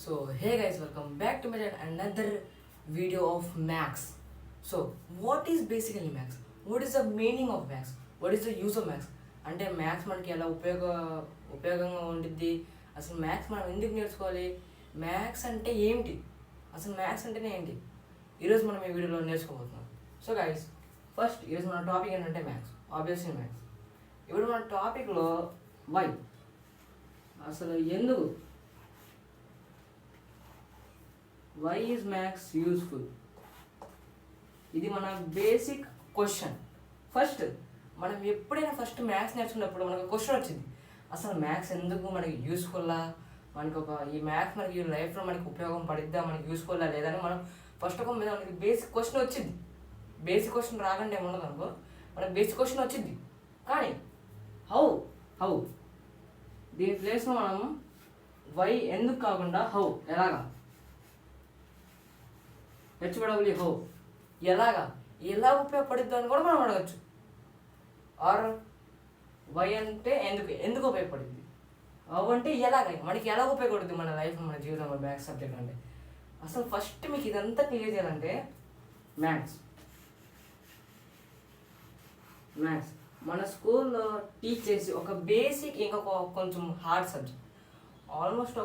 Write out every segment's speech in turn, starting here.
So hey guys, welcome back to my channel, another video of max. So what is basically max? What is the meaning of max? What is the use of max? అంటే maths మనకి ఎలా ఉపయోగంగా ఉండిద్ది, అసలు maths మనం ఎందుకు నేర్చుకోవాలి, maths అంటే ఏంటి, అసలు మ్యాథ్స్ అంటేనే ఏంటి, ఈరోజు మనం ఈ వీడియోలో నేర్చుకోబోతున్నాం. సో గైస్, ఫస్ట్ ఈరోజు మన టాపిక్ ఏంటంటే మ్యాథ్స్, ఆబ్వియస్లీ మ్యాథ్స్. ఇప్పుడు మన టాపిక్లో వై, అసలు ఎందుకు, వై ఈజ్ మ్యాథ్స్ యూస్ఫుల్, ఇది మన బేసిక్ క్వశ్చన్. ఫస్ట్ మనం ఎప్పుడైనా ఫస్ట్ మ్యాథ్స్ నేర్చుకున్నప్పుడు మనకు క్వశ్చన్ వచ్చింది, అసలు మ్యాథ్స్ ఎందుకు మనకి యూస్ఫుల్లా, మనకి ఈ మ్యాథ్స్ మనకి లైఫ్లో మనకి ఉపయోగం పడిద్దా, మనకి యూస్ఫుల్లా లేదని మనం ఫస్ట్ ఆఫ్ ఆల్ మీద మనకి బేసిక్ క్వశ్చన్ వచ్చింది. బేసిక్ క్వశ్చన్ రాకండి ఏమన్నది అనుకో, మనకి బేసిక్ క్వశ్చన్ వచ్చింది. కానీ హౌ హౌ దీని ప్లేస్లో మనం వై ఎందుకు కాకుండా హౌ, ఎలాగా, హెచ్డబ్ల్యూ హౌ, ఎలాగా, ఎలా ఉపయోగపడుద్ది అని కూడా మనం అడగచ్చు. ఆర్ వై అంటే ఎందుకు ఉపయోగపడుద్ది, హౌ అంటే ఎలాగ, మనకి ఎలా ఉపయోగపడుతుంది మన లైఫ్, మన జీవితంలో మ్యాథ్స్ సబ్జెక్ట్ అంటే. అసలు ఫస్ట్ మీకు ఇదంతా క్లియర్ చేయాలంటే మ్యాథ్స్ మన స్కూల్లో టీచ్ చేసి ఒక బేసిక్, ఇంకొక కొంచెం హార్డ్ సబ్జెక్ట్. ఆల్మోస్ట్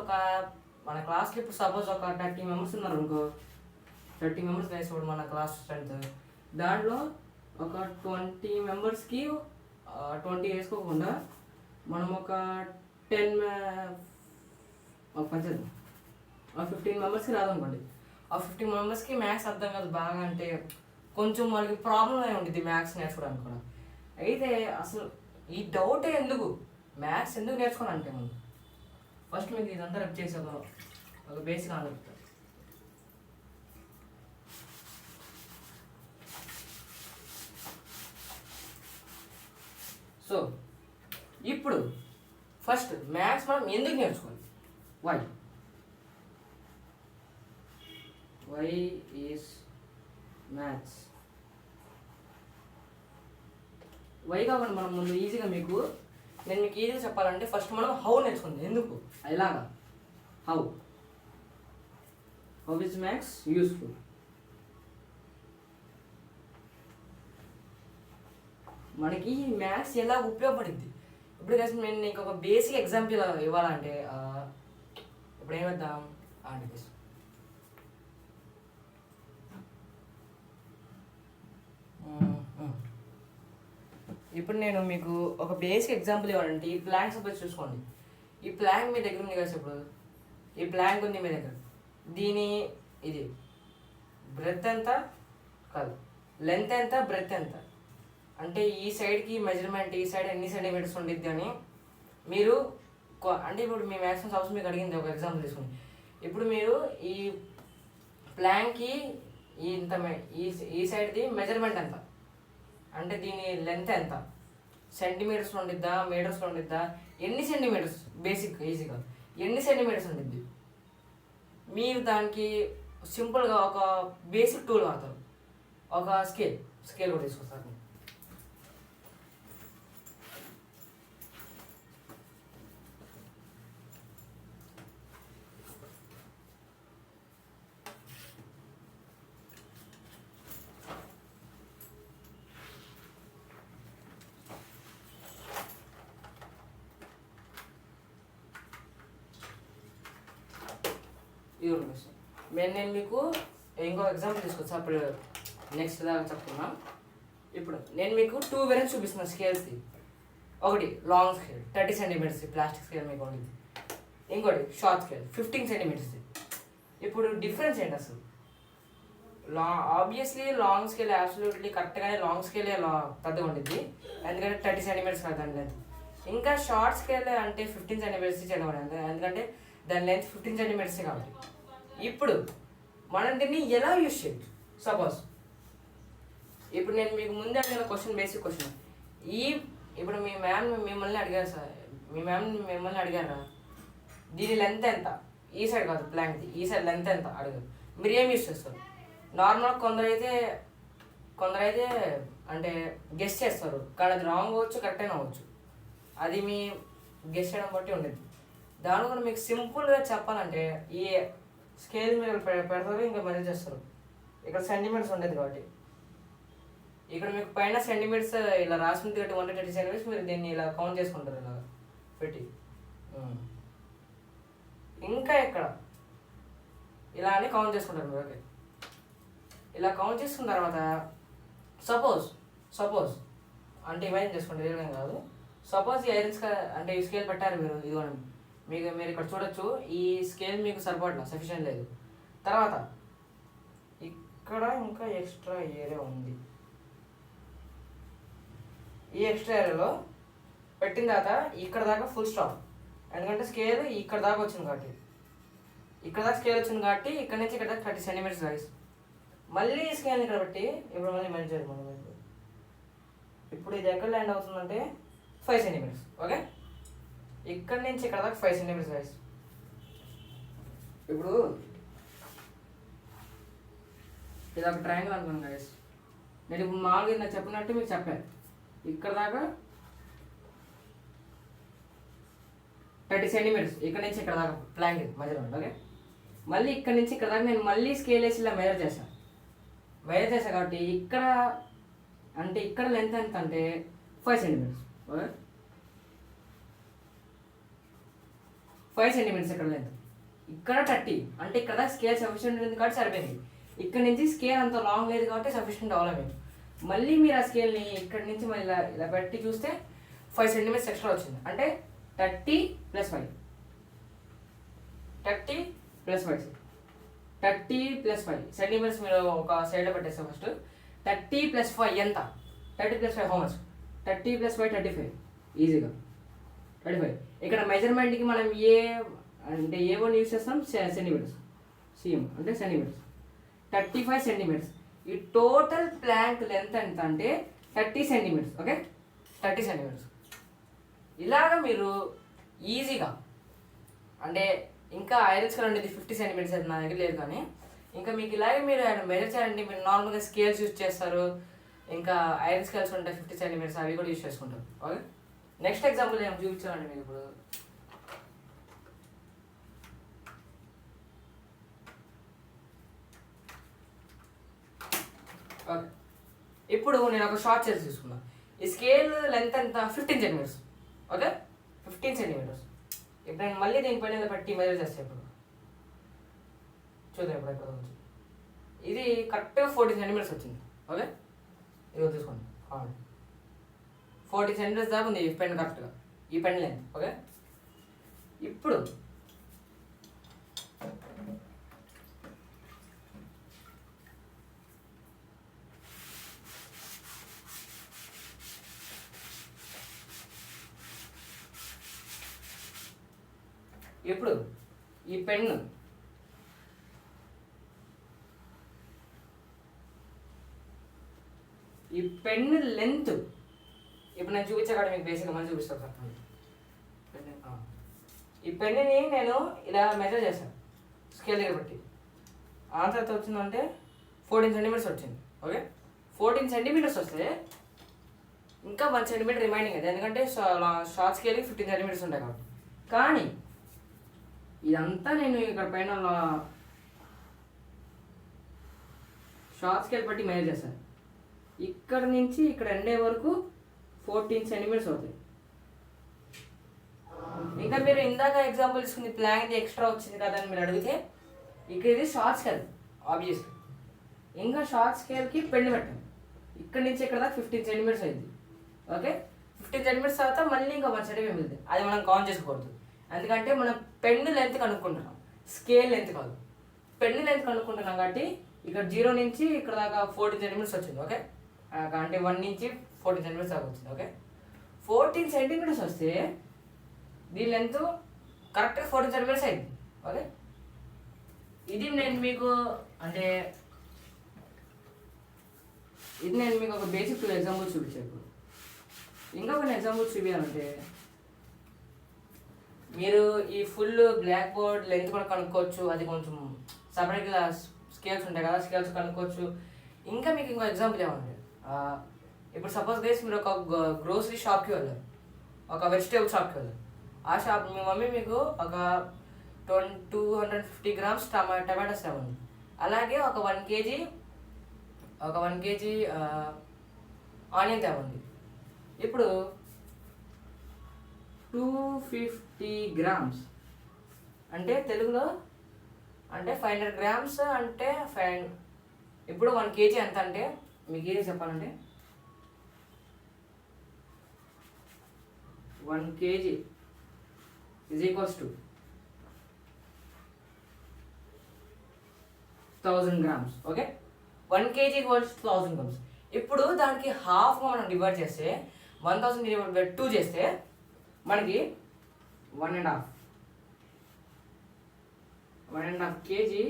మన క్లాస్లో ఇప్పుడు సపోజ్ ఒక 30 మెంబర్స్ ఉన్నారు అనుకో, 30 మెంబర్స్ వేసుకోడు మన క్లాస్ స్ట్రెంత్. దాంట్లో ఒక 20 మెంబర్స్కి 20 వేసుకోకుండా మనం ఒక 10 15 మెంబర్స్కి రాదనుకోండి. ఆ 15 మెంబర్స్కి మ్యాథ్స్ అర్థం కాదు బాగా, అంటే కొంచెం వాళ్ళకి ప్రాబ్లం అయి ఉంటుంది మ్యాథ్స్ నేర్చుకోవడానికి కూడా. అయితే అసలు ఈ డౌటే ఎందుకు, మ్యాథ్స్ ఎందుకు నేర్చుకోవాలంటే ముందు ఫస్ట్ మీకు ఇదంతా రెప్ చేసే ఒక బేసిక్ ఆలోచిస్తారు. సో ఇప్పుడు ఫస్ట్ మ్యాథ్స్ మనం ఎందుకు నేర్చుకోవాలి, వై ఈస్ మ్యాథ్స్. వై కాకుండా మనం ముందు ఈజీగా నేను మీకు ఈజీగా చెప్పాలంటే ఫస్ట్ మనం హౌ నేర్చుకుంది, ఎందుకు, ఎలాగా, హౌ ఈజ్ మ్యాథ్స్ యూస్ఫుల్. మనకి మ్యాథ్స్ ఎలా ఉపయోగపడింది. ఇప్పుడు కలిసి నేను నీకు ఒక బేసిక్ ఎగ్జాంపుల్ ఇవ్వాలంటే ఇప్పుడు ఏమిద్దాం అంటే, ఇప్పుడు నేను మీకు ఒక బేసిక్ ఎగ్జాంపుల్ ఇవ్వాలంటే ఈ ప్లాంక్ సపోజ్ చూసుకోండి. ఈ ప్లాంక్ మీ దగ్గర ఉంది కదా, ఇప్పుడు ఈ ప్లాంక్ ఉంది మీ దగ్గర, దీని ఇది బ్రెత్ ఎంత కాదు, లెంత్ ఎంత, బ్రెత్ ఎంత, అంటే ఈ సైడ్కి మెజర్మెంట్, ఈ సైడ్ ఎన్ని సెంటీమీటర్స్ ఉండిద్ది అని మీరు అంటే ఇప్పుడు మీ మ్యాథ్స్ హౌస్ మీకు అడిగింది ఒక ఎగ్జాంపుల్ తీసుకుని. ఇప్పుడు మీరు ఈ ప్లాంక్కి ఇంత ఈ సైడ్ది మెజర్మెంట్ ఎంత, అంటే దీని లెంత్ ఎంత, సెంటీమీటర్స్లో ఉండిద్దా, మీటర్స్లో ఉండిద్దా, ఎన్ని సెంటీమీటర్స్, బేసిక్ ఈజీగా ఎన్ని సెంటీమీటర్స్ ఉండిద్ది. మీరు దానికి సింపుల్గా ఒక బేసిక్ టూల్ వాడతారు, ఒక స్కేల్ కూడా తీసుకొస్తారు. నేను మీకు ఇంకో ఎగ్జాంపుల్ తీసుకొచ్చా, అప్పుడు నెక్స్ట్ దాకా చెప్తున్నా. ఇప్పుడు నేను మీకు 2 వేరియంట్స్ చూపిస్తున్నాను స్కేల్స్ది. ఒకటి long scale 30 centimetres plastic scale మీకు ఉంటుంది, ఇంకోటి షార్ట్ స్కేల్ 15 సెంటీమీటర్స్ది. ఇప్పుడు డిఫరెన్స్ ఏంటి అసలు, ఆబ్వియస్లీ లాంగ్ స్కేల్ అబ్సల్యూట్లీ కరెక్ట్గానే లాంగ్ స్కేలే పెద్దగా ఉంటుంది, ఎందుకంటే 30 సెంటీమీటర్స్ కదా దాని లెంత్. ఇంకా షార్ట్ స్కేల్ అంటే 15 సెంటీమీటర్స్ చిన్నవాడు, ఎందుకంటే దాని లెంత్ 15 సెంటీమీటర్సే కాబట్టి. ఇప్పుడు మనం దీన్ని ఎలా యూజ్ చేయొచ్చు, సపోజ్ ఇప్పుడు నేను మీకు ముందే అడిగిన క్వశ్చన్, బేసిక్ క్వశ్చన్, ఇప్పుడు మీ మ్యామ్ మిమ్మల్ని అడిగారు సార్, మీ మ్యామ్ మిమ్మల్ని అడిగారా దీని లెంత్ ఎంత, ఈ సైడ్ కాదు ప్లాంక్ది, ఈ సైడ్ లెంత్ ఎంత అడిగారు, మీరు ఏం యూజ్ చేస్తారు. నార్మల్ కొందరైతే అంటే గెస్ చేస్తారు, కానీ అది రాంగ్ అవ్వచ్చు, కరెక్ట్ అయినా అవ్వచ్చు, అది మీ గెస్ చేయడం బట్టి ఉండేది. దాని కూడా మీకు సింపుల్గా చెప్పాలంటే ఈ స్కేల్ మీద పెడతారు, ఇంకా మెజర్ చేస్తారు. ఇక్కడ సెంటీమీటర్స్ ఉండేది కాబట్టి ఇక్కడ మీకు పైన సెంటీమీటర్స్ ఇలా రాసింది కాబట్టి 130 సెంటీమీటర్స్ మీరు దీన్ని ఇలా కౌంట్ చేసుకుంటారు ఇలా పెట్టి. ఇంకా ఇక్కడ ఇలా అని కౌంట్ చేసుకుంటారు మీరు. ఓకే, ఇలా కౌంట్ చేసుకున్న తర్వాత సపోజ్ అంటే ఇమాజిన్ చేసుకోండి, రియల్గా కాదు. సపోజ్ ఈ ఐరన్స్ అంటే ఈ స్కేల్ పెట్టారు మీరు, ఇదిగోండి మీరు ఇక్కడ చూడొచ్చు. ఈ స్కేల్ మీకు సరిపడలా, సఫిషియెంట్ లేదు. తర్వాత ఇక్కడ ఇంకా ఎక్స్ట్రా ఏరియా ఉంది. ఈ ఎక్స్ట్రా ఏరియాలో పెట్టిన తర్వాత ఇక్కడ దాకా ఫుల్ స్టాప్. ఎందుకంటే స్కేల్ ఇక్కడ దాకా వచ్చింది కాబట్టి, ఇక్కడ దాకా స్కేల్ వచ్చింది కాబట్టి ఇక్కడ నుంచి ఇక్కడ దాకా 30 సెంటీమీటర్స్ రైస్. మళ్ళీ స్కేల్ని ఇక్కడ పెట్టి ఇప్పుడు మళ్ళీ మెజర్ చేయాలి మనం. ఇప్పుడు ఇది ఎక్కడ ల్యాండ్ అవుతుందంటే 5 సెంటీమీటర్స్. ఓకే, ఇక్కడ నుంచి ఇక్కడ దాకా 5 సెంటీమీటర్స్ రైస్. ఇప్పుడు ఇది ఒక ట్రయాంగిల్ అనుకోండి గైస్. నేను ఇప్పుడు మామూలుగా ఇందాక చెప్పినట్టు మీకు చెప్పాను. ఇక్కడ దాకా 30 సెంటీమీటర్స్, ఇక్కడ నుంచి ఇక్కడ దాకా ప్లాంక్ మెజర్మెంట్. ఓకే, మళ్ళీ ఇక్కడ నుంచి ఇక్కడ దాకా నేను మళ్ళీ స్కేల్ వేసి ఇలా మెజర్ చేశాను కాబట్టి ఇక్కడ అంటే ఇక్కడ లెంత్ ఎంత అంటే 5 సెంటీమీటర్స్. ఓకే, 5 సెంటీమీటర్స్ ఇక్కడ లెంత్. ఇక్కడ 30 అంటే ఇక్కడ దాకా స్కేల్ సఫిషియెంట్ ఉంది కాబట్టి సరిపోయింది. ఇక్కడ నుంచి స్కేల్ అంత లాంగ్ లేదు కాబట్టి సఫిషియెంట్ అవ్వలేదు. మళ్ళీ మీరు ఆ స్కేల్ని ఇక్కడ నుంచి మళ్ళీ ఇలా పెట్టి చూస్తే 5 సెంటీమీటర్స్ ఎక్స్ట్రా వచ్చింది. అంటే 30 + 5 30 + 5 30 + 5 సెంటీమీటర్స్ మీరు ఒక సైడ్లో పెట్టేస్తే ఫస్ట్ 30 + 5 ఎంత? 30 + 5 హౌ మచ్? 30 + 5 35, ఈజీగా 35. ఇక్కడ మెజర్మెంట్కి మనం ఏ1 యూస్ చేస్తాం, సెంటీమీటర్స్. సిఎం అంటే సెంటీమీటర్స్. 35 సెంటీమీటర్స్. ఈ టోటల్ ప్లాంక్ లెంత్ ఎంత అంటే 30 సెంటీమీటర్స్. Okay, 30 centimetres. ఇలాగ మీరు ఈజీగా అంటే ఇంకా ఐరన్ స్కేల్ ఉండేది 50 సెంటీమీటర్స్ అయితే నా దగ్గర లేదు, కానీ ఇంకా మీకు ఇలాగే మీరు మెజర్ చేయాలంటే మీరు నార్మల్గా స్కేల్స్ యూజ్ చేస్తారు. ఇంకా ఐరన్ స్కేల్స్ ఉంటాయి 50 సెంటీమీటర్స్, అవి కూడా యూజ్ చేసుకుంటారు. ఓకే, నెక్స్ట్ ఎగ్జాంపుల్ ఏమో చూపించాలండి మీకు ఇప్పుడు. ఓకే, ఇప్పుడు నేను ఒక షార్ట్ స్కేల్ తీసుకున్నాను. ఈ స్కేల్ లెంత్ ఎంత? 15 సెంటీమీటర్స్. Okay, 15 centimetres. ఇప్పుడు నేను మళ్ళీ దీనిపైన పెట్టి మెజర్ చేస్తాను. ఇప్పుడు చూద్దాం ఇప్పుడు ఎక్కడ వచ్చింది. ఇది కరెక్ట్గా 14 సెంటీమీటర్స్ వచ్చింది. ఓకే, ఇదిగో తీసుకోండి. 14 సెంటీమీటర్స్ దాకా ఉంది ఈ పెన్ కరెక్ట్గా, ఈ పెన్ లెంత్. ఓకే, ఇప్పుడు ఈ పెన్ను లెంత్ ఇప్పుడు నేను చూపించాక మీకు బేసిక్గా మళ్ళీ చూపిస్తాను సార్. ఈ పెన్ని నేను ఇలా మెజర్ చేశాను స్కేల్ దగ్గర బట్టి. ఆన్సర్ ఎంత వచ్చిందంటే 14 సెంటీమీటర్స్ వచ్చింది. ఓకే, 14 సెంటీమీటర్స్ వస్తే ఇంకా 1 సెంటీమీటర్ రిమైనింగ్ అది, ఎందుకంటే షార్ట్ స్కేల్కి 15 సెంటీమీటర్స్ ఉంటాయి కాబట్టి. కానీ ఇదంతా నేను ఇక్కడ పైన షార్ట్ స్కేల్ బట్టి మెజర్ చేశాను. ఇక్కడ నుంచి ఇక్కడ ఎండే వరకు 14 సెంటీమీటర్స్ అవుతాయి. ఇంకా మీరు ఇందాక ఎగ్జాంపుల్ తీసుకుంది ప్లాంక్ ఎక్స్ట్రా వచ్చింది కదా అని మీరు అడిగితే, ఇక్కడ ఇది షార్ట్ స్కేల్ ఆబ్వియస్లీ. ఇంకా షార్ట్ స్కేల్కి పెన్ను పెట్టాను. ఇక్కడ నుంచి ఇక్కడ దాకా 15 సెంటీమీటర్స్ అయింది. ఓకే, 15 సెంటీమీటర్స్ తర్వాత మళ్ళీ ఇంకా 1 సెంటీమీటర్ మిగులుతుంది. అది మనం కౌంట్ చేసుకోకూడదు, ఎందుకంటే మనం పెన్ను లెంత్ కనుక్కుంటున్నాం, స్కేల్ లెంత్ కాదు. పెన్ను లెంత్ కనుక్కుంటున్నాం కాబట్టి ఇక్కడ 0 నుంచి ఇక్కడ దాకా 14 సెంటీమీటర్స్ వచ్చింది. ఓకే, అంటే 1 నుంచి 14 సెంటీమీటర్స్ దాకా వచ్చింది. ఓకే, 14 సెంటీమీటర్స్ వస్తే దీని లెంత్ కరెక్ట్గా 14 సెంటీమీటర్స్ అయింది. ఓకే, ఇది నేను మీకు ఒక బేసిక్ ఎగ్జాంపుల్ చూపించాను. ఇప్పుడు ఇంకా కొన్ని ఎగ్జాంపుల్స్ చూపించాలంటే మీరు ఈ ఫుల్ బ్లాక్ బోర్డ్ లెంత్ కూడా కనుక్కోవచ్చు. అది కొంచెం సపరేట్గా స్కేల్స్ ఉంటాయి కదా, స్కేల్స్ కనుక్కోవచ్చు. ఇంకా మీకు ఇంకో ఎగ్జాంపుల్ ఏమంటే, ఇప్పుడు సపోజ్ గైస్ మీరు ఒక గ్రోసరీ షాప్కి వెళ్ళారు, ఒక వెజిటేబుల్ షాప్కి వెళ్ళారు. ఆ ఆ షాప్ మీ మమ్మీ మీకు ఒక 250 గ్రామ్స్ టమాటోస్ తేవండి. అలాగే ఒక 1 కేజీ ఆనియన్ తేవండి. ఇప్పుడు 250 గ్రామ్స్ అంటే తెలుగులో అంటే 500 గ్రామ్స్ అంటే ఇప్పుడు 1 కేజీ ఎంత అంటే మీకు ఏది చెప్పాలంటే 1 KG is equals to 1000 grams. Okay, 1 KG equals 1000 grams. ఇప్పుడు దానికి హాఫ్గా మనం డివైడ్ చేస్తే 1000 డివైడ్ బై 2 చేస్తే మనకి 1.5 కేజీ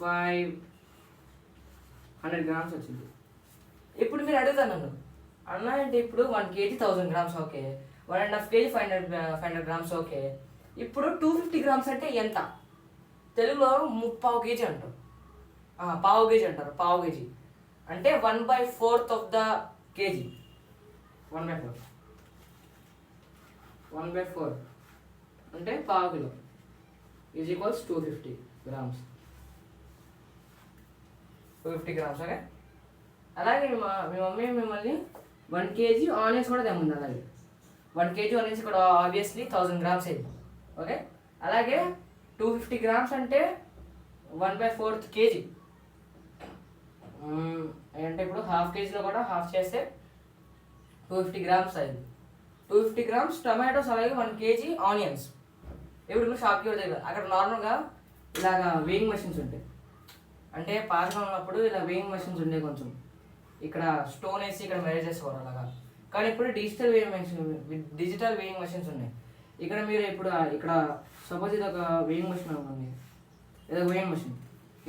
500 గ్రామ్స్ వచ్చింది. ఇప్పుడు మీరు అడుగుతాను నన్ను, అన్న అంటే ఇప్పుడు 1 KG 1000 grams okay, 1.5 KG 500 grams okay, ఇప్పుడు 250 గ్రామ్స్ అంటే ఎంత? తెలుగులో ముప్పావు కేజీ అంటారు, పావు కేజీ అంటారు. పావు కేజీ అంటే 1/4 ఆఫ్ ద కేజీ. 1/4 అంటే పావు kilo is equals 250 grams. 250 grams. Okay, అలాగే మీ మమ్మీ మిమ్మల్ని 1 కేజీ ఆనియన్స్ కూడా తెమ్మంది. అలాగే 1 కేజీ ఆనియన్స్ కూడా ఆబ్వియస్లీ 1000 గ్రామ్స్ అయింది. ఓకే, అలాగే 250 గ్రామ్స్ అంటే 1/4 కేజీ అంటే ఇప్పుడు హాఫ్ కేజీలో కూడా హాఫ్ చేస్తే 250 గ్రామ్స్ అయింది. 250 గ్రామ్స్ టమాటోస్, అలాగే 1 కేజీ ఆనియన్స్. ఇప్పుడు మీరు షాప్కి వెళ్తే అక్కడ నార్మల్గా ఇలాగా వేయింగ్ మెషిన్స్ ఉంటాయి. అంటే పాతగా ఉన్నప్పుడు ఇలా వేయింగ్ మెషిన్స్ ఉండే, కొంచెం ఇక్కడ స్టోన్ వేసి ఇక్కడ మెజర్ చేసేవారు అలాగా. కానీ ఇప్పుడు డిజిటల్ వేయింగ్ మెషిన్స్ ఉన్నాయి. ఇక్కడ మీరు ఇప్పుడు ఇక్కడ సపోజ్ ఇది ఒక వేయింగ్ మెషిన్ అనుకోండి, ఇది ఒక వేయింగ్ మెషిన్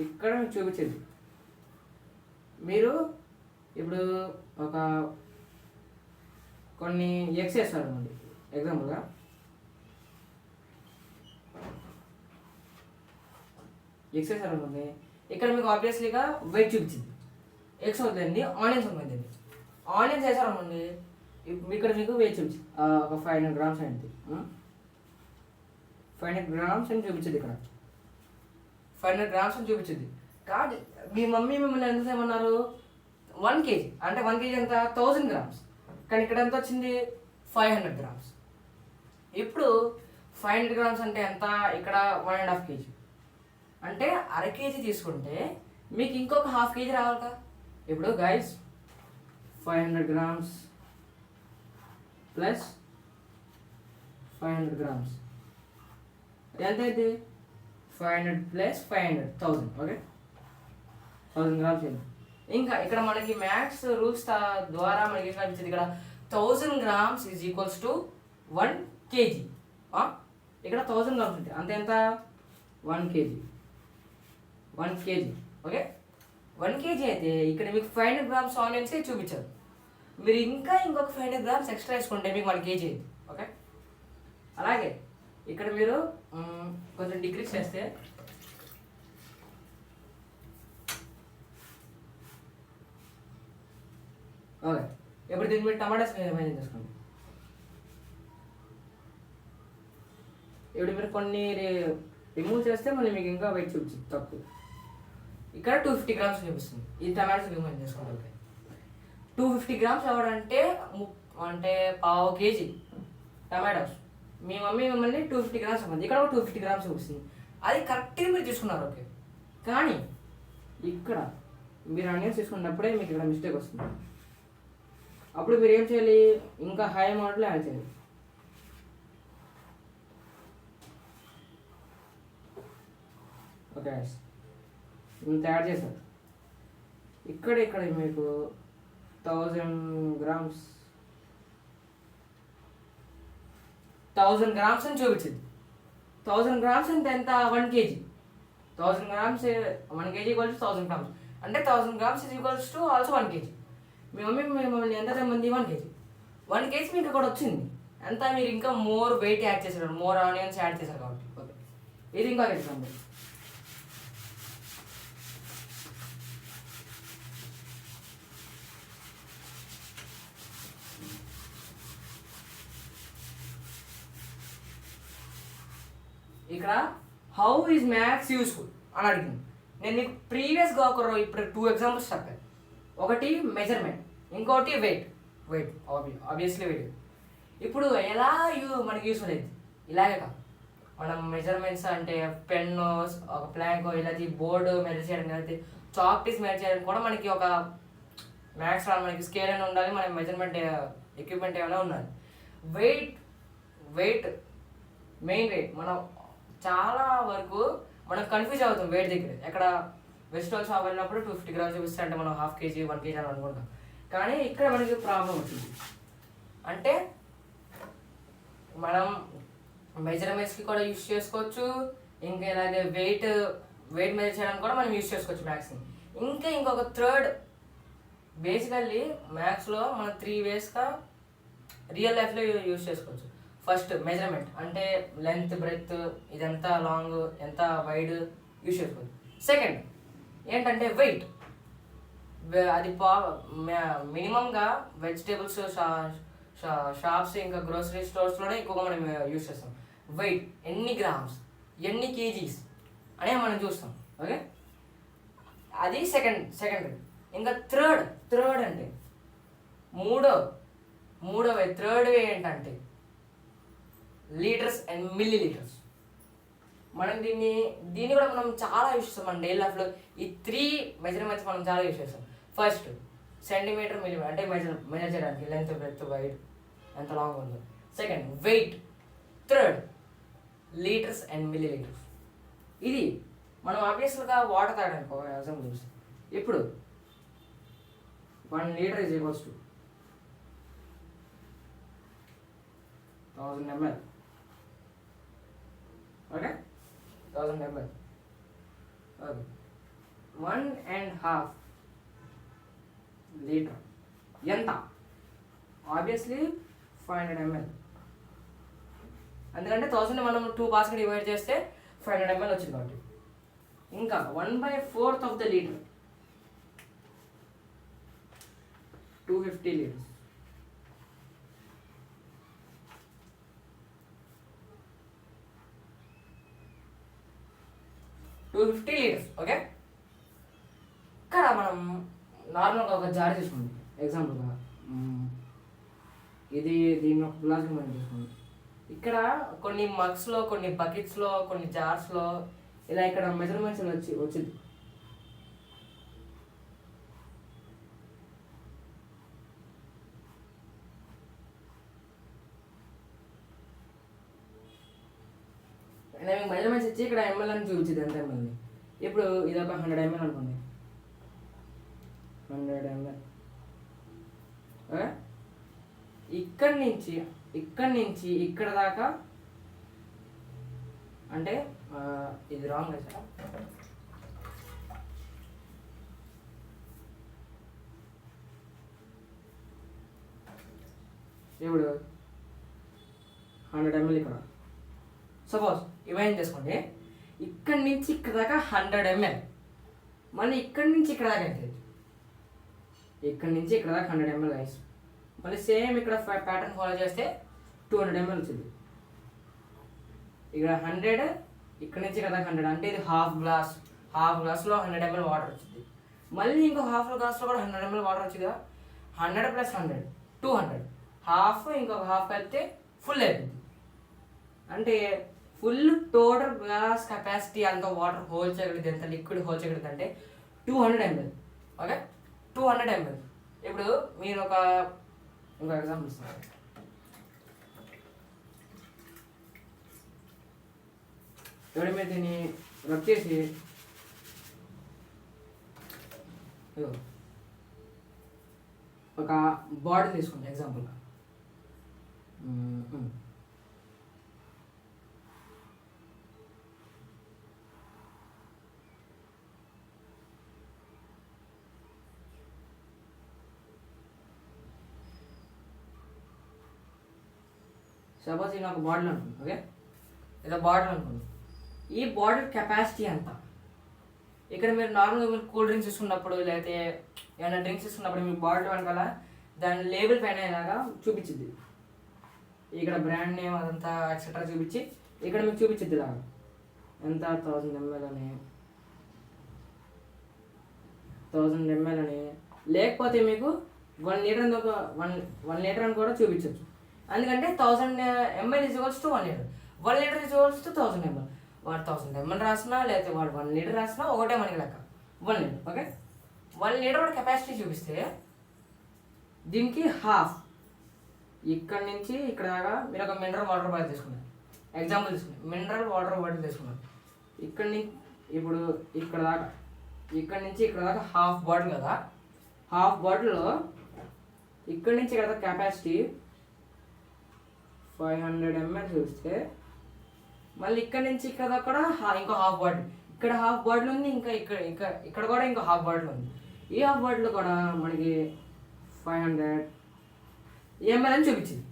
ఇక్కడ మీకు చూపించేది. మీరు ఇప్పుడు ఒక కొన్ని ఎగ్స్ వేస్తారు అనుకోండి, ఎగ్జాంపుల్గా ఎగ్స్ వేస్తారు అనుకోండి, ఇక్కడ మీకు ఆబ్వియస్లీగా వెయిట్ చూపించింది. ఎగ్స్ వద్దండి, ఆనియన్స్ ఉంటుంది. ఆనియన్స్ వేసారు అనుకోండి, ఇక్కడ మీకు వెయిట్ చూపించింది ఒక 500 గ్రామ్స్ అయింది. 500 గ్రామ్స్ అని చూపించింది. ఇక్కడ 500 గ్రామ్స్ అని చూపించింది. కాదు, మీ మమ్మీ మిమ్మల్ని ఎంత ఏమన్నారు? 1 కేజీ అంటే 1 కేజీ ఎంత? 1000 గ్రామ్స్. కానీ ఇక్కడ ఎంత వచ్చింది? 500 గ్రామ్స్. ఇప్పుడు 500 గ్రామ్స్ అంటే ఎంత? ఇక్కడ 1.5 కేజీ అంటే అర కేజీ తీసుకుంటే మీకు ఇంకొక హాఫ్ కేజీ రావాలి కదా. ఇప్పుడు గైస్ 500 గ్రామ్స్ ప్లస్ 500 గ్రామ్స్ ఎంత అయితే 500 ప్లస్ 500 1000. ఓకే, 1000 గ్రామ్స్ అయింది. ఇంకా ఇక్కడ మనకి మ్యాథ్స్ రూల్స్ ద్వారా మనకి ఏం కనిపించింది? ఇక్కడ 1000 grams is equals to 1 KG. ఇక్కడ 1000 గ్రామ్స్ ఉంటాయి, అంతే ఎంత? 1 కేజీ. 1 కేజీ. ఓకే, 1 కేజీ అయితే ఇక్కడ మీకు 500 గ్రామ్స్ ఆనియన్స్ చూపించారు. మీరు ఇంకా ఇంకొక 500 గ్రామ్స్ ఎక్స్ట్రా వేసుకుంటే మీకు 1 కేజీ అయింది. ఓకే, అలాగే ఇక్కడ మీరు కొంచెం డిక్రీస్ చేస్తే ఓకే, ఇప్పుడు దీన్ని మీరు టమాటాస్ మేనేజ్ చేసుకోండి. ఇప్పుడు మీరు కొన్ని రిమూవ్ చేస్తే మళ్ళీ మీకు ఇంకా వెయిట్ చూపించింది తక్కువ. ఇక్కడ 250 గ్రామ్స్ చూపిస్తుంది. ఇది టమాటాస్ రిమూవ్ చేసుకోవాలి. 250 గ్రామ్స్ ఎవడంటే అంటే పావు కేజీ టమాటోస్. మీ మమ్మీ మిమ్మల్ని 250 గ్రామ్స్ ఇవ్వండి, ఇక్కడ కూడా 250 గ్రామ్స్ చూపిస్తుంది. అది కరెక్ట్గా మీరు తీసుకున్నారు. ఓకే, కానీ ఇక్కడ మీరు ఆనియన్స్ తీసుకున్నప్పుడే మీకు ఇక్కడ మిస్టేక్ వస్తుంది. అప్పుడు మీరు ఏం చేయాలి? ఇంకా హై అమౌంట్లో యాడ్ చేయాలి. ఓకే, ఇంత యాడ్ చేశారు. ఇక్కడ మీకు 1000 గ్రామ్స్ అని చూపించింది. 1000 గ్రామ్స్ అంటే ఎంత? 1 KG. 1000 grams 1 KG equals 1000 grams అంటే 1000 grams is equals to also 1 KG. Me mummy మిమ్మల్ని ఎంత తెమ్మంది? 1 కేజీ. 1 కేజీ మీకు అక్కడ వచ్చింది. ఎంత? మీరు ఇంకా మోర్ వెయిట్ యాడ్ చేశారు, మోర్ ఆనియన్స్ యాడ్ చేశారు కాబట్టి. ఓకే, ఇది ఇంకా ఎగ్జాంపుల్. ఇక్కడ హౌ ఈజ్ మ్యాథ్స్ యూస్ఫుల్ అని అడిగింది. నేను నీకు ప్రీవియస్గా ఇప్పుడు 2 ఎగ్జాంపుల్స్ చెప్పాను. ఒకటి మెజర్మెంట్, ఇంకోటి వెయిట్ ఆబ్వియస్లీ వెయిట్. ఇప్పుడు ఎలా మనకి యూస్ఫుల్ అయింది ఇలాగే కాదు. మనం మెజర్మెంట్స్ అంటే పెన్ను, ఒక ప్లాంక్, ఇలా బోర్డు మెజర్ చేయడం, అయితే చాక్ పీస్ మెజర్ చేయడం కూడా మనకి ఒక మ్యాథ్స్ మనకి స్కేల్ అని ఉండాలి, మనకి మెజర్మెంట్ ఎక్విప్మెంట్ ఏమైనా ఉండాలి. వెయిట్ మెయిన్ వెయిట్ మనం చాలా వరకు మనం కన్ఫ్యూజ్ అవుతాం వెయిట్ దగ్గర. ఎక్కడ వెజిటబుల్ షాప్ వెళ్ళినప్పుడు 250 గ్రామ్స్ చూపిస్తే అంటే మనం 1/2 kg 1 kg అని అనుకుంటాం. కానీ ఇక్కడ మనకి ప్రాబ్లం వచ్చింది అంటే మనం మెజర్మెంట్స్కి కూడా యూస్ చేసుకోవచ్చు, ఇంకా ఇలాగే వెయిట్ మెజర్ చేయడానికి కూడా మనం యూస్ చేసుకోవచ్చు మ్యాథ్స్ని. ఇంకొక థర్డ్ బేసికల్లీ మ్యాథ్స్లో మనం 3 వేస్గా రియల్ లైఫ్లో యూస్ చేసుకోవచ్చు. ఫస్ట్ మెజర్మెంట్ అంటే లెంత్, బ్రెత్, ఇది ఎంత లాంగ్, ఎంత వైడ్ యూస్ చేసుకోవచ్చు. సెకండ్ ఏంటంటే వెయిట్, అది మినిమంగా వెజిటేబుల్స్ షాప్స్ ఇంకా గ్రోసరీ స్టోర్స్లోనే ఎక్కువగా మనం యూస్ చేస్తాం. వెయిట్ ఎన్ని గ్రామ్స్, ఎన్ని కేజీస్ అనే మనం చూస్తాం. ఓకే, అది సెకండ్. ఇంకా థర్డ్ అంటే మూడవ థర్డ్ వే ఏంటంటే లీటర్స్ అండ్ మిల్లీ లీటర్స్. మనం దీన్ని కూడా మనం చాలా యూస్ చేస్తాం మన డైలీ లైఫ్లో. ఈ 3 మెజర్మెంట్స్ మనం చాలా యూస్ చేస్తాం. ఫస్ట్ సెంటీమీటర్, మిల్లీమీటర్ అంటే మెజర్ చేయడానికి లెంత్, బ్రెత్, వైడ్ ఎంత లాంగ్ ఉందో. Second weight, third litres and millilitres. ఇది మనం ఆబ్వియస్గా వాటర్ తాగడానికి ఒక ఎగ్జాంపుల్ చూస్తాం. ఇప్పుడు 1 litre is equals to 1000 ml. Okay, 1000 ml. Okay, 1.5 litre ఎంత? Obviously 500 ml. ఎందుకంటే 1000 మనం 2 పార్ట్స్కి డివైడ్ చేస్తే 500 ml వచ్చింది కాబట్టి. ఇంకా 1/4 of the litre 250 litres. Okay, ఇక్కడ మనం నార్మల్గా ఒక జార్ తీసుకోండి ఎగ్జాంపుల్గా. దీన్ని ఒక గ్లాస్కి మనం తీసుకోండి. ఇక్కడ కొన్ని మగ్స్లో, కొన్ని బకెట్స్లో, కొన్ని జార్స్లో ఇలా ఇక్కడ మెజర్మెంట్స్ వచ్చింది. నేను మెజర్మెంట్స్ ఇచ్చి ఇక్కడ ఎంఎల్ అని చూపించింది ఎంత ఎంఎల్. ఇప్పుడు ఇది ఒక 100 ml అనుకోండి. 100 ml. ఇక్కడి నుంచి ఇక్కడ దాకా అంటే ఇది రాంగ్ వేసా. ఇప్పుడు 100 ml ఇక్కడ సపోజ్ ఇవేం చేసుకోండి. ఇక్కడి నుంచి ఇక్కడ దాకా 100 ml. మళ్ళీ ఇక్కడి నుంచి ఇక్కడ దాకా ఎంత? ఇక్కడి నుంచి ఇక్కడ దాకా 100 ml గైస్. మళ్ళీ సేమ్ ఇక్కడ ప్యాటర్న్ ఫాలో చేస్తే 200 ml వచ్చింది. ఇక్కడ 100, ఇక్కడ నుంచి ఇక్కడ దాకా 100 అంటే ఇది హాఫ్ గ్లాస్లో 100 ml వాటర్ వచ్చింది. మళ్ళీ ఇంకో హాఫ్ గ్లాస్లో కూడా 100 ml వాటర్ వచ్చింది కదా. 100 + 100 200, హాఫ్ ఇంకొక హాఫ్ కలిపితే ఫుల్ అయిపోయింది. అంటే ఫుల్ టోటల్ గ్లాస్ కెపాసిటీ అంత వాటర్ హోల్డ్ చేయగలిగింది, ఎంత లిక్విడ్ హోల్డ్ చేయగలిగింది అంటే 200 ml. Okay, 200 ml. ఇప్పుడు మీరు ఇంకో ఎగ్జాంపుల్ ఇస్తున్నారు. ఇప్పుడు మీరు దీన్ని రబ్ చేసి ఒక బాటిల్ తీసుకోండి ఎగ్జాంపుల్గా. సపోజ్ ఇది ఒక బాటిల్ అనుకోండి. ఓకే, ఏదో బాటిల్ అనుకోండి. ఈ బాటిల్ కెపాసిటీ ఎంత? ఇక్కడ మీరు నార్మల్గా మీరు కూల్ డ్రింక్స్ తీసుకున్నప్పుడు లేకపోతే ఏమైనా డ్రింక్స్ తీసుకున్నప్పుడు మీరు బాటిల్ వెనకాల దాని లేబుల్ పైన ఇలాగా చూపించింది. ఇక్కడ బ్రాండ్ నేమ్ అదంతా ఎక్సెట్రా చూపించి ఇక్కడ మీకు చూపించింది ఇలాగా ఎంత 1000 ml అని 1000 ml అని, లేకపోతే మీకు 1 లీటర్ అని ఒక 1 లీటర్ అని కూడా చూపించవచ్చు. ఎందుకంటే 1000 ml = 1 లీటర్, 1 లీటర్ = 1000 ml. వాడు 1000 ml రాసినా లేకపోతే వాడు 1 లీటర్ రాసినా ఒకటే మనకి లెక్క, 1 లీటర్. ఓకే, 1 లీటర్ వాడు కెపాసిటీ చూపిస్తే దీనికి హాఫ్, ఇక్కడ నుంచి ఇక్కడ దాకా మీరు ఒక మినరల్ వాటర్ బాటిల్ తీసుకున్నారు, ఎగ్జాంపుల్ తీసుకున్నారు, మినరల్ వాటర్ బాటిల్ తీసుకున్నారు. ఇక్కడ నుంచి ఇప్పుడు ఇక్కడ దాకా, ఇక్కడ నుంచి ఇక్కడ దాకా హాఫ్ బాటిల్ కదా, హాఫ్ బాటిల్లో ఇక్కడ నుంచి ఇక్కడ దాకా కెపాసిటీ 500 ml చూస్తే, మళ్ళీ ఇక్కడ నుంచి ఇక్కడ దాకా కూడా ఇంకో హాఫ్ బాటిల్, ఇక్కడ హాఫ్ బాటిల్ ఉంది, ఇంకా ఇక్కడ కూడా ఇంకో హాఫ్ బాటిల్ ఉంది. ఈ హాఫ్ బాటిల్ కూడా మనకి 500 ml అని చూపించింది.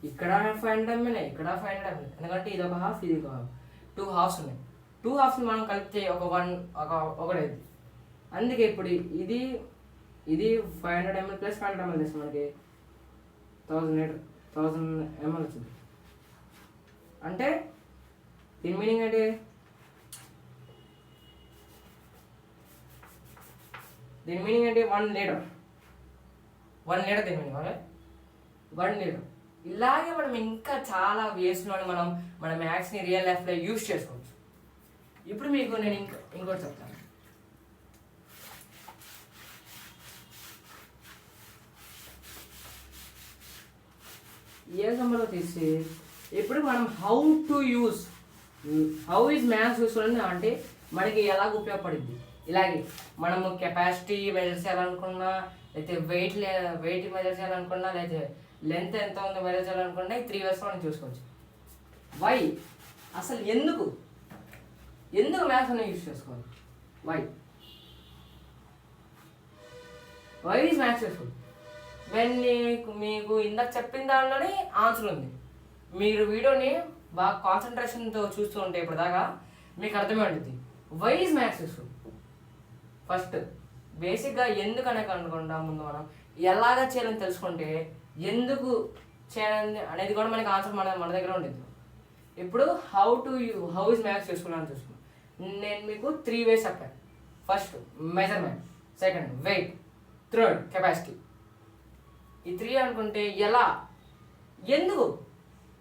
ఇక్కడ 500 ml, ఇక్కడ 500 ml, ఎందుకంటే ఇది ఒక హాఫ్, ఇది ఒక హాఫ్, 2 హాఫ్స్ ఉన్నాయి. 2 హాఫ్స్ని మనం కలిపితే ఒకటైంది. అందుకే ఇప్పుడు ఇది 500 ml + 500 ml తెస్తుంది, మనకి 1000 ml వచ్చింది. అంటే దీని మీనింగ్ ఏంటి? దీని మీనింగ్ ఏంటి? 1 లీటర్ దీని మీనింగ్. Okay, 1 litre. ఇలాగే మనం ఇంకా చాలా వేస్లోని మన మ్యాథ్స్ని రియల్ లైఫ్లో యూజ్ చేసుకోవచ్చు. ఇప్పుడు మీకు నేను ఇంకోటి చెప్తాను. ఏ సంబంధం తీసి ఇప్పుడు మనం హౌ ఈజ్ మ్యాథ్స్ యూస్ఫుల్ అంటే మనకి ఎలాగ ఉపయోగపడుద్ది. ఇలాగే మనము కెపాసిటీ మెజర్ చేయాలనుకున్నా, లేకపోతే వెయిట్ మెజర్ చేయాలనుకున్నా, లేకపోతే లెంత్ ఎంత ఉందో మెజర్ చేయాలనుకున్నా, ఈ 3 వేస్లో మనం చూసుకోవచ్చు. వై అసలు ఎందుకు మ్యాథ్స్ అనేది యూజ్ చేసుకోవాలి? Why is maths useful? మీకు ఇందాక చెప్పిన దానిలోనే ఆన్సర్ ఉంది. మీరు వీడియోని బాగా కాన్సన్ట్రేషన్తో చూస్తూ ఉంటే ఇప్పుడు దాకా మీకు అర్థమే ఉంటుంది. Why is maths useful? First బేసిక్గా ఎందుకు అనుకుంటా ముందు మనం ఎలాగ చేయాలని తెలుసుకుంటే ఎందుకు చేయాలని అనేది కూడా మనకి ఆన్సర్ మన దగ్గర ఉండేది. ఇప్పుడు హౌ ఈజ్ మ్యాథ్స్ యూస్ఫుల్ అని చూసుకున్నాం. నేను మీకు 3 వేస్ చెప్పాను. First measurement, second weight, third capacity. ఈ 3 అనుకుంటే ఎలా,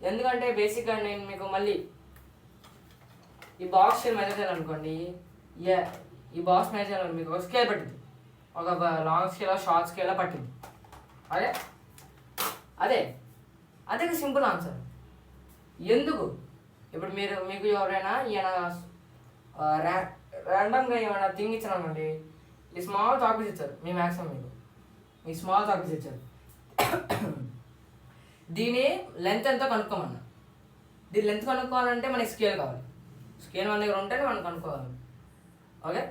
ఎందుకంటే బేసిక్గా నేను మీకు మళ్ళీ ఈ బాక్స్ మెజర్ చేయాలనుకోండి, ఈ బాక్స్ మెజర్ చేయాలని మీకు ఒక స్కేల్ పట్టింది, ఒక లాంగ్ స్కేల్ షార్ట్ స్కేల్ పట్టింది. అదే సింపుల్ ఆన్సర్. ఎందుకు? ఇప్పుడు మీకు ఎవరైనా ర్యాండమ్గా ఏమైనా థింగ్ ఇచ్చారనుకోండి, ఈ స్మాల్ టాపిక్స్ ఇచ్చారు మీ మ్యాక్సిమం, మీకు స్మాల్ టాపిక్స్ ఇచ్చారు, దీని లెంత్ ఎంతో కనుక్కోమన్నా. దీని లెంత్ కనుక్కోవాలంటే మనకి స్కేల్ కావాలి. స్కేల్ మన దగ్గర ఉంటేనే మనం కనుక్కోవాలి. ఓకే,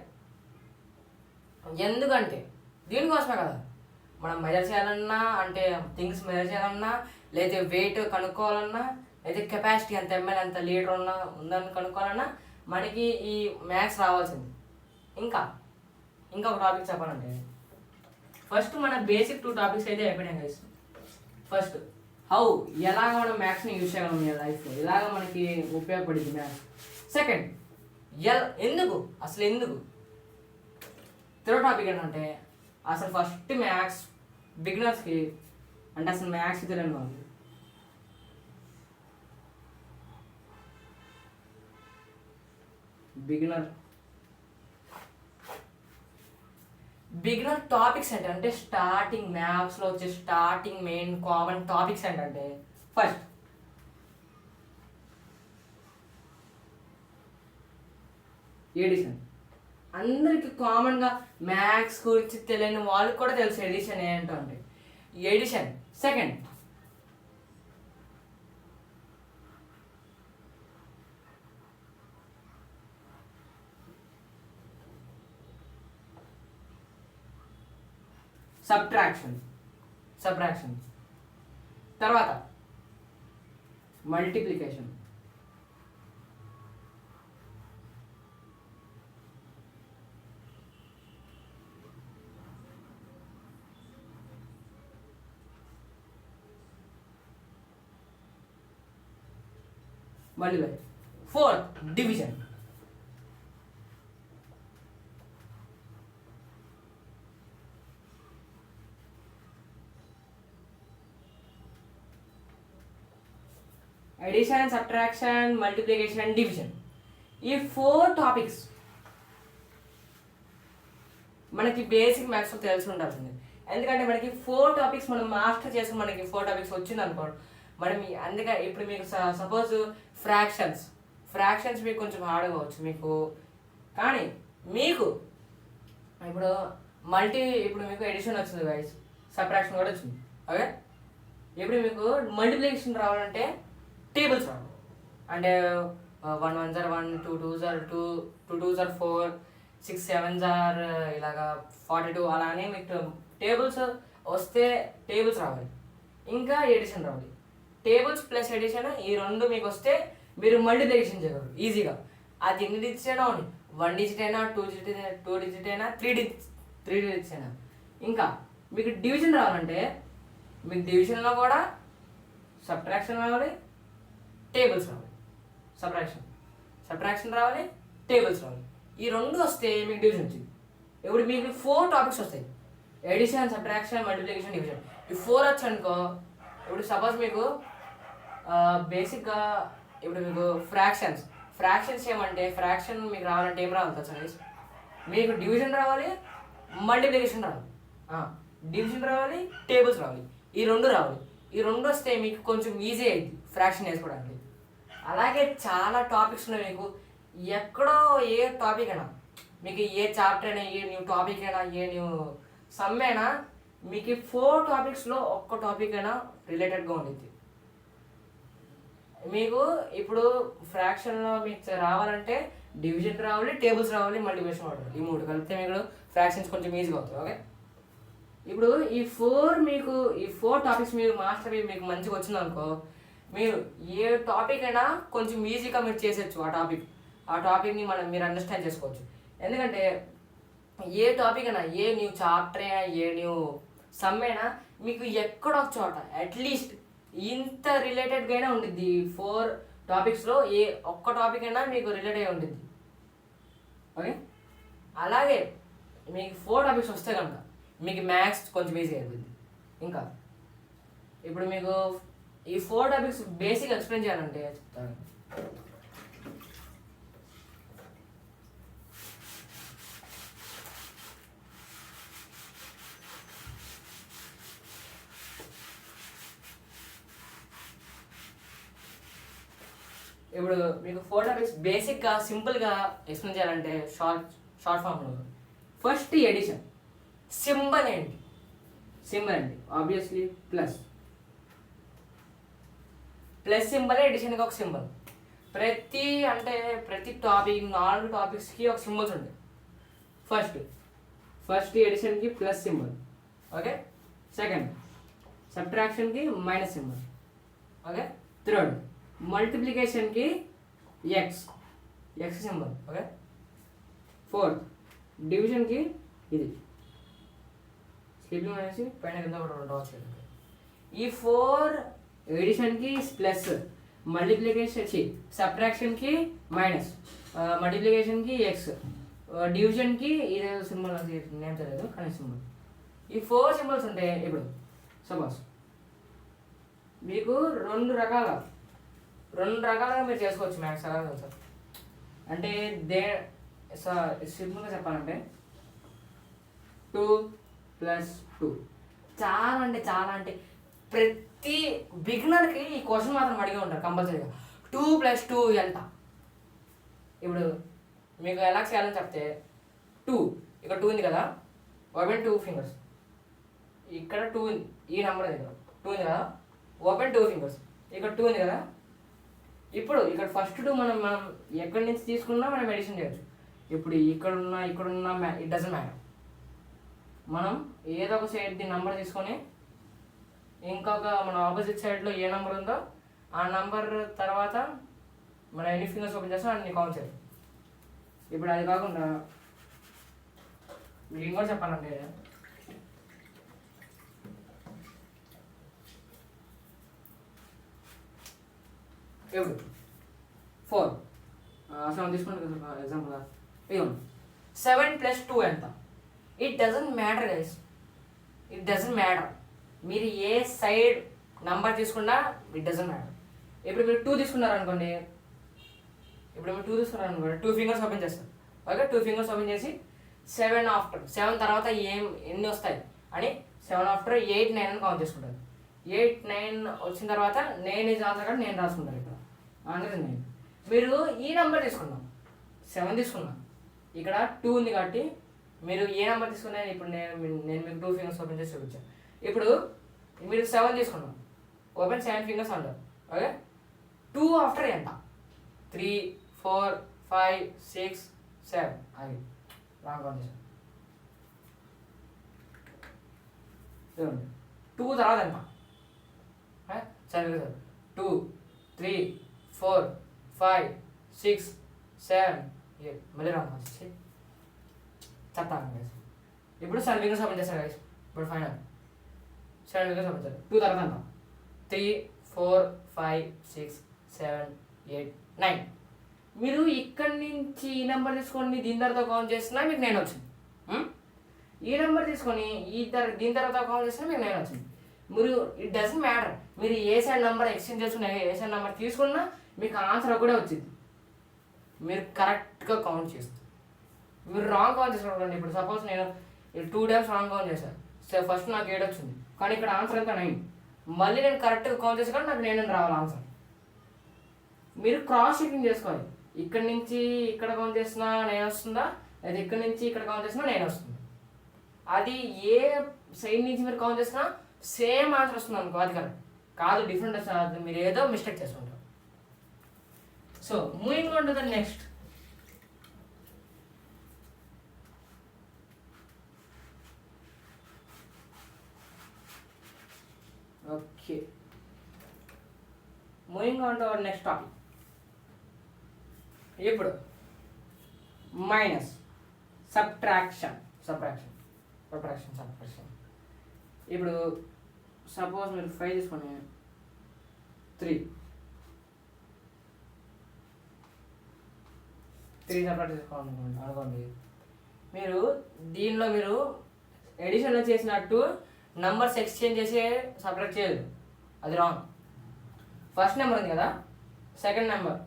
ఎందుకంటే దీనికోసమే కదా మనం మెజర్ చేయాలన్నా, అంటే థింగ్స్ మెజర్ చేయాలన్నా, లేదా వెయిట్ కనుక్కోవాలన్నా, లేదా కెపాసిటీ ఎంత ఎంఎల్ ఎంత లీటర్ ఉందని కనుక్కోవాలన్నా మనకి ఈ మ్యాథ్స్ రావాల్సింది. ఇంకా ఒక టాపిక్ చెప్పాలంటే ఫస్ట్ మన బేసిక్ 2 టాపిక్స్ అయితే అయిపోయినాయి గైస్. ఫస్ట్ ఎలాగ మనం మ్యాథ్స్ని యూజ్ చేయగలం మీ లైఫ్లో, ఇలాగ మనకి ఉపయోగపడింది మ్యాథ్స్. సెకండ్ ఎందుకు. థర్డ్ టాపిక్ ఏంటంటే అసలు ఫస్ట్ మ్యాథ్స్ బిగినర్స్కి, అంటే అసలు మ్యాథ్స్ తెలియని వాళ్ళు, బిగినర్ టాపిక్స్ అంటే స్టార్టింగ్ మ్యాథ్స్లో వచ్చే స్టార్టింగ్ మెయిన్ కామన్ టాపిక్స్ ఏంటంటే ఫస్ట్ ఎడిషన్. అందరికి కామన్గా మ్యాథ్స్ గురించి తెలియని వాళ్ళకి కూడా తెలుసు ఎడిషన్ ఏంటో అంటే ఎడిషన్. Second subtraction. తర్వాత multiplication. Fourth division. Addition, subtraction, multiplication and division. ఈ 4 టాపిక్స్ మనకి బేసిక్ మ్యాథ్స్ తెలిసి ఉండాల్సింది. ఎందుకంటే మనకి 4 టాపిక్స్ మనం మాస్టర్ చేసుకుని మనకి 4 టాపిక్స్ వచ్చింది అనుకోండి, మనం అందుకే ఇప్పుడు మీకు సపోజ్ ఫ్రాక్షన్స్ మీకు కొంచెం హార్డ్ కావచ్చు మీకు, కానీ మీకు ఇప్పుడు ఇప్పుడు మీకు ఎడిషన్ వచ్చింది గైస్, సబ్ట్రాక్షన్ కూడా వచ్చింది. ఓకే, ఇప్పుడు మీకు మల్టిప్లికేషన్ రావాలంటే టేబుల్స్ రావాలి. అంటే 1 1 * 1, 2 2 * 2, 2 2 * 4, 6 7 ఇలాగా 42 అలానే మీకు టేబుల్స్ వస్తే టేబుల్స్ రావాలి, ఇంకా ఎడిషన్ రావాలి. టేబుల్స్ ప్లస్ ఎడిషన్ ఈ 2 మీకు వస్తే మీరు మల్టిప్లికేషన్ చేయగలరు ఈజీగా. అది ఎన్ని డిజిట్స్ అయినా ఉంది, 1 డిజిట్ అయినా 2 డిజిట్ అయినా 3 డిజిట్స్ అయినా. ఇంకా మీకు డివిజన్ రావాలంటే మీకు డివిజన్లో కూడా సబ్ట్రాక్షన్ రావాలి, టేబుల్స్ రావాలి. సబ్ట్రాక్షన్ రావాలి, టేబుల్స్ రావాలి. ఈ 2 వస్తే మీకు డివిజన్ వచ్చింది. ఇప్పుడు మీకు 4 టాపిక్స్ వస్తాయి, ఎడిషన్, సబ్ట్రాక్షన్, మల్టిప్లికేషన్, డివిజన్. ఈ 4 వచ్చనుకో, ఇప్పుడు సపోజ్ మీకు బేసిక్గా ఇప్పుడు మీకు ఫ్రాక్షన్స్ ఏమంటే ఫ్రాక్షన్ మీకు రావాలంటే ఏం రావాలి తెలుసా? మీకు డివిజన్ రావాలి, మల్టిప్లికేషన్ రావాలి, డివిజన్ రావాలి, టేబుల్స్ రావాలి. ఈ 2 రావాలి. ఈ 2 వస్తే మీకు కొంచెం ఈజీ అయింది ఫ్రాక్షన్ వేసుకోవడానికి. అలాగే చాలా టాపిక్స్ ఉన్నాయి మీకు. ఎక్కడో ఏ టాపిక్ అయినా మీకు, ఏ చాప్టర్ అయినా, ఏ న్యూ టాపిక్ అయినా, ఏ న్యూ సమ్ అయినా, మీకు 4 టాపిక్స్లో ఒక్క టాపిక్ అయినా రిలేటెడ్గా ఉండిద్ది. మీకు ఇప్పుడు ఫ్రాక్షన్లో మీకు రావాలంటే డివిజన్ రావాలి, టేబుల్స్ రావాలి, మల్టిప్లికేషన్ రావాలి. ఈ 3 కలిపితే మీకు ఫ్రాక్షన్స్ కొంచెం ఈజీగా అవుతుంది. ఓకే, ఇప్పుడు ఈ 4 టాపిక్స్ మీరు మాస్టర్ మీకు మంచిగా వచ్చిందనుకో, మీరు ఏ టాపిక్ అయినా కొంచెం ఈజీగా మీరు చేసేయచ్చు. ఆ టాపిక్ని మీరు అండర్స్టాండ్ చేసుకోవచ్చు. ఎందుకంటే ఏ టాపిక్ అయినా, ఏ న్యూ చాప్టర్ అయినా, ఏ న్యూ సమ్ అయినా మీకు ఎక్కడో ఒక చోట అట్లీస్ట్ ఇంత రిలేటెడ్గా అయినా ఉండిద్ది. 4 టాపిక్స్లో ఏ ఒక్క టాపిక్ అయినా మీకు రిలేట్ అయి ఉండిద్ది. ఓకే, అలాగే మీకు 4 టాపిక్స్ వస్తే కనుక మీకు మ్యాథ్స్ కొంచెం ఈజీ అయిపోయింది. ఇంకా ఇప్పుడు మీకు ఈ 4 టాపిక్స్ బేసిక్ ఎక్స్ప్లెయిన్ చేయాలంటే చెప్తాను. ఇప్పుడు మీకు 4 టాపిక్స్ బేసిక్గా సింపుల్గా ఎక్స్ప్లెయిన్ చేయాలంటే షార్ట్ ఫామ్లో ఫస్ట్ ఎడిషన్. సింబల్ అండి ఆబ్వియస్లీ ప్లస్ సింబల్, ఎడిషన్కి ఒక సింబల్. ప్రతి టాపిక్ 4 టాపిక్స్కి ఒక సింబల్స్ ఉంటాయి. ఫస్ట్ ఎడిషన్కి ప్లస్ సింబల్. ఓకే, సెకండ్ సబ్ట్రాక్షన్కి మైనస్ సింబల్. ఓకే, థర్డ్ మల్టిప్లికేషన్కి ఎక్స్ సింబల్. ఓకే, ఫోర్త్ డివిజన్కి ఇది స్లీపింగ్ అనేసి పైన కింద కూడా ఉండవచ్చు. ఈ 4 ఎడిషన్కి ప్లస్, మల్టిప్లికేషన్ సబ్ట్రాక్షన్కి మైనస్, మల్టిప్లికేషన్కి ఎక్స్, డివిజన్కి ఇది సింబల్, అది నేమ్ తెలియదు కానీ సింబల్. ఈ 4 సింబల్స్ ఉంటే ఇప్పుడు సపోజ్ మీకు 2 రకాలుగా మీరు చేసుకోవచ్చు మ్యాథ్స్. ఎలా తెలుసా అంటే సింపుల్గా చెప్పాలంటే 2 + 2. చాలా అంటే ప్రతి బిగినర్కి ఈ క్వశ్చన్ మాత్రం అడిగి ఉంటారు కంపల్సరీగా. 2 + 2 ఎంత? ఇప్పుడు మీకు ఎలా చేయాలని చెప్తే 2 ఇక్కడ 2 ఉంది కదా, ఓపెన్ 2 ఫింగర్స్. ఇక్కడ 2 ఉంది, ఈ నెంబర్ దగ్గర 2 ఉంది కదా, ఓపెన్ 2 ఫింగర్స్. ఇక్కడ 2 ఉంది కదా. ఇప్పుడు ఇక్కడ ఫస్ట్ 2 మనం ఎక్కడి నుంచి తీసుకున్నా మనం ఎడిషన్ చేయొచ్చు. ఇప్పుడు ఇక్కడున్న ఇట్ డజంట్ మ్యాటర్. మనం ఏదో ఒక సైడ్ ది నెంబర్ తీసుకొని ఇంకొక మన ఆపోజిట్ సైడ్లో ఏ నెంబర్ ఉందో ఆ నెంబర్ తర్వాత మనం ఎన్ని ఫింగర్స్ ఓపెన్ చేస్తాం అన్ని కౌంట్ చేయాలి. ఇప్పుడు అది కాకుండా మీకు ఇంకోటి చెప్పాలంటే ఇప్పుడు 4 అసలు తీసుకోండి కదా ఎగ్జాంపుల్గా. ఇదిగోండి 7 + 2 ఎంత? ఇట్ డజంట్ మ్యాటర్ గైస్, మీరు ఏ సైడ్ నంబర్ తీసుకున్నా ఇట్ డజంట్ మ్యాటర్. ఇప్పుడు మీరు 2 తీసుకున్నారు అనుకోండి, 2 ఫింగర్స్ ఓపెన్ చేస్తారు. ఓకే, 2 ఫింగర్స్ ఓపెన్ చేసి 7 ఆఫ్టర్ 7 తర్వాత ఎన్ని వస్తాయి అని 7 ఆఫ్టర్ 8, 9 అని కౌంట్ చేసుకుంటారు. 8, 9 వచ్చిన తర్వాత 9 ఈజ్ ఆన్సర్ కాబట్టి నేను రాసుకుంటాను. ఇక్కడ ఆన్సర్ 9. మీరు ఈ నెంబర్ తీసుకున్నాం, 7 తీసుకున్నాం, ఇక్కడ 2 ఉంది కాబట్టి మీరు ఏ నెంబర్ తీసుకున్నా ఇప్పుడు నేను మీకు 2 ఫింగర్స్ ఓపెన్ చేసి చూపించాను. ఇప్పుడు మీరు 7 తీసుకున్నాం, ఓపెన్ 7 ఫింగర్స్ అంటారు. ఓకే, 2 ఆఫ్టర్ ఎంత? 3, 4, 5, 6, 7. అది రాంగ్ కౌంట్ చేశాను. చూడండి 2 తర్వాత ఎంత? 7 2, 3, 4, 5, 6, 7, 8. మళ్ళీ రాంగ్ కౌంట్ చేసి చెప్తాను గైస్. ఇప్పుడు 7 ఫింగర్స్ ఓపెన్ చేశారు గైస్. ఇప్పుడు ఫైనల్ 7 ఫింగర్స్ ఓపెన్ చేశారు. 2 తర్వాత ఎంత? 3, 4, 5, 6, 7, 8, 9. మీరు ఇక్కడి నుంచి ఈ నెంబర్ తీసుకొని దీని తర్వాత కౌంట్ చేసినా మీకు 9 వచ్చింది. ఈ నెంబర్ తీసుకొని దీని తర్వాత కౌంట్ చేసినా మీకు 9 వచ్చింది. మీరు ఇట్ డజంట్ మ్యాటర్, మీరు ఏ సైడ్ నెంబర్ ఎక్స్చేంజ్ చేసుకున్నా, ఏ సైడ్ నెంబర్ తీసుకున్నా మీకు ఆన్సర్ ఒకటే వచ్చింది. మీరు కరెక్ట్గా కౌంట్ చేస్తారు. మీరు రాంగ్ కౌంట్ చేసుకోండి. ఇప్పుడు సపోజ్ నేను 2 టైమ్స్ రాంగ్ కౌంట్ చేశాను, ఫస్ట్ నాకు 7 వచ్చింది, కానీ ఇక్కడ ఆన్సర్ ఎంత 9. మళ్ళీ నేను కరెక్ట్గా కౌంట్ చేసుకొని నాకు 9 రావాలి ఆన్సర్. మీరు క్రాస్ చెకింగ్ చేసుకోవాలి. ఇక్కడ నుంచి ఇక్కడ కౌంట్ చేసినా 9 వస్తుందా, లేదా ఇక్కడ నుంచి ఇక్కడ కౌంట్ చేసినా 9 వస్తుంది. అది ఏ సైడ్ నుంచి మీరు కౌంట్ చేసినా సేమ్ ఆన్సర్ వస్తుంది అనుకో, అది కరెక్ట్ కాదు, డిఫరెంట్ వస్తుంది, మీరు ఏదో మిస్టేక్ చేసుకుంటారు. So moving on to the next. Okay, moving on to our next topic. ఇప్పుడు మైనస్, సబ్ట్రాక్షన్. ఇప్పుడు సపోజ్ మీరు 5 తీసుకొని 3 సపరేట్ తీసుకోవాలనుకోండి అనుకోండి. మీరు దీనిలో మీరు ఎడిషన్లో చేసినట్టు నంబర్స్ ఎక్స్చేంజ్ చేసి సపరేట్ చేయలేదు, అది రాంగ్. ఫస్ట్ నెంబర్ ఉంది కదా, సెకండ్ నెంబర్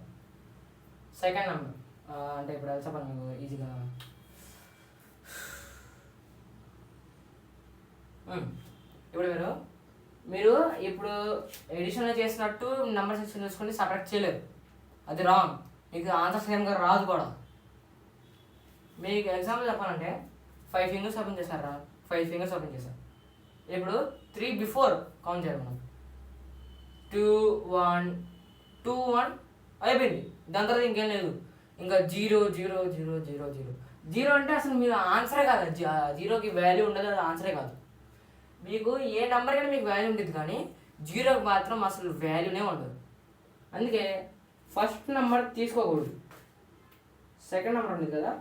అంటే ఇప్పుడు అది చెప్పండి మీకు ఈజీగా. ఇప్పుడు మీరు ఇప్పుడు ఎడిషన్లో చేసినట్టు నెంబర్ సెక్షన్ చూసుకొని సపరేట్ చేయలేదు, అది రాంగ్. మీకు ఆన్సర్ సేమ్గా రాదు కూడా. మీకు ఎగ్జాంపుల్ చెప్పాలంటే 5 ఫింగర్స్ ఓపెన్ చేశారా, 5 ఫింగర్స్ ఓపెన్ చేశారు. ఇప్పుడు 3 బిఫోర్ కౌంట్ చేయాలి మనం. 2, 1, 2, 1 అయిపోయింది. దాని తర్వాత ఇంకేం లేదు, ఇంకా 0, 0, 0, 0, 0. 0 అంటే అసలు మీరు ఆన్సరే కాదు, 0కి వాల్యూ ఉండదు, అది ఆన్సరే కాదు. మీకు ఏ నెంబర్ కానీ మీకు వాల్యూ ఉంటుంది, కానీ 0కి మాత్రం అసలు వాల్యూనే ఉండదు. అందుకే ఫస్ట్ నెంబర్ తీసుకోకూడదు, సెకండ్ నెంబర్ ఉంది కదా,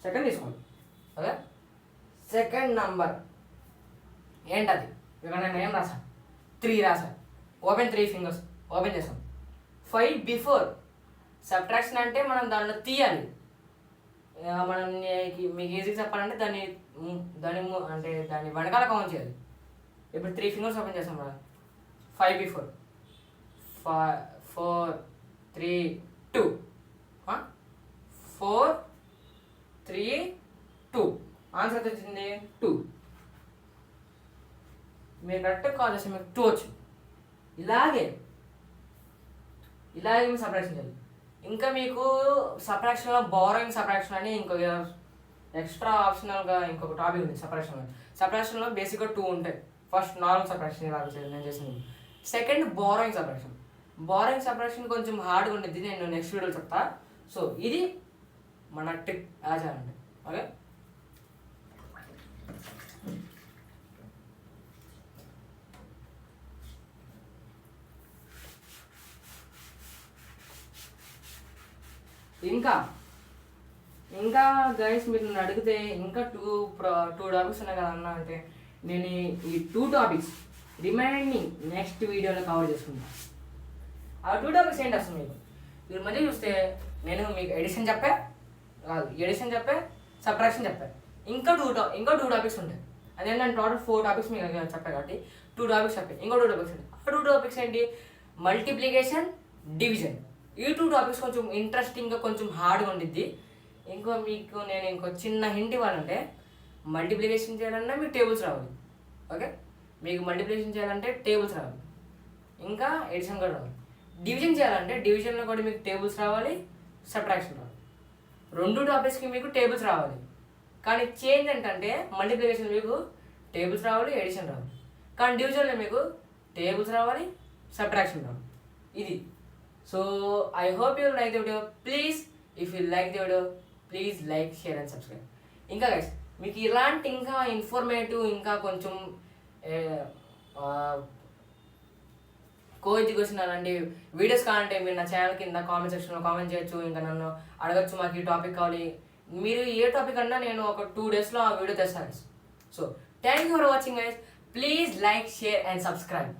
సెకండ్ తీసుకోండి. ఓకే, సెకండ్ నెంబర్ ఏంటది? ఇక్కడ నేను ఏం రాశాను? 3 రాశాను. ఓపెన్ 3 ఫింగర్స్ ఓపెన్ చేసాం. 5 బిఫోర్. సబ్ట్రాక్షన్ అంటే మనం దానిలో తీయాలి. మనం మీకు ఈజీగా చెప్పాలంటే దాన్ని అంటే దాన్ని వెనకాల కౌంట్ చేయాలి. ఇప్పుడు 3 ఫింగర్స్ ఓపెన్ చేసాం కదా, 5 బిఫోర్ 4, 3, 2. 4, 3, 2 ఆన్సర్ ఎంత వచ్చింది? 2. మీరు కరెక్ట్గా కాల్ చేస్తే మీకు 2 వచ్చింది. ఇలాగే మీరు సపరేషన్ చేయాలి. ఇంకా మీకు సపరేషన్లో బారోయింగ్ సపరేషన్ అని ఇంకొక ఎక్స్ట్రా ఆప్షనల్గా ఇంకొక టాపిక్ ఉంది. సపరేషన్లో బేసిక్గా 2 ఉంటాయి. ఫస్ట్ నార్మల్ సపరేషన్ ఇలా నేను చేసింది. సెకండ్ బారోయింగ్ సపరేషన్ కొంచెం హార్డ్గా ఉండేది, నేను నెక్స్ట్ వీడియోలో చెప్తా. సో ఇది మన ట్రిక్ ఎలా చేయాలంటే. ఓకే, ఇంకా గైస్ మీరు నన్ను అడిగితే ఇంకా 2 టాపిక్స్ ఉన్నాయి కదా అన్న అంటే, నేను ఈ 2 టాపిక్స్ రిమైనింగ్ నెక్స్ట్ వీడియోలో కవర్ చేసుకుంటాను. ఆ 2 టాపిక్స్ ఏంటి అసలు మీరు మధ్య చూస్తే నేను మీకు ఎడిషన్ చెప్పే సబ్ట్రాక్షన్ చెప్పా, ఇంకా 2 టాపిక్స్ ఉంటాయి. అదేంటంటే టోటల్ 4 టాపిక్స్ మీకు చెప్పాయి కాబట్టి 2 టాపిక్స్ చెప్పాయి, ఇంకో 2 టాపిక్స్ ఉంటాయి. ఆ 2 టాపిక్స్ ఏంటి? Multiplication division. ఈ 2 టాపిక్స్ కొంచెం ఇంట్రెస్టింగ్గా కొంచెం హార్డ్గా ఉండిద్ది. మీకు నేను ఇంకో చిన్న హింట్ ఇవ్వాలంటే, మల్టిప్లికేషన్ చేయాలన్నా మీకు టేబుల్స్ రావాలి. ఓకే, మీకు మల్టిప్లికేషన్ చేయాలంటే టేబుల్స్ రావాలి, ఇంకా ఎడిషన్ కూడా రావాలి. డివిజన్ చేయాలంటే డివిజన్లో కూడా మీకు టేబుల్స్ రావాలి, సబ్ట్రాక్షన్ రావాలి. 2 టాపిక్స్కి మీకు టేబుల్స్ రావాలి. కానీ చేంజ్ ఏంటంటే మల్టిప్లికేషన్ మీకు టేబుల్స్ రావాలి, ఎడిషన్ రావాలి. కానీ డివిజన్లో మీకు టేబుల్స్ రావాలి, సబ్ట్రాక్షన్ రావాలి. ఇది. So I hope you like the video. Please if you like the video please like, share and subscribe. ఇంకా గైస్ మీకు ఇలాంటి ఇంకా ఇన్ఫర్మేటివ్ ఇంకా కొంచెం కోఎడ్యుకేషన్ అలాంటి వీడియోస్ కావాలంటే మీరు నా ఛానల్ కింద కామెంట్ సెక్షన్లో కామెంట్ చేయొచ్చు. ఇంకా నన్ను అడగచ్చు, మాకు ఈ టాపిక్ కావాలి. మీరు ఏ టాపిక్ అన్నా నేను ఒక 2 daysలో ఆ వీడియో తెస్తాను. So thank you for watching guys. Please like, share and subscribe.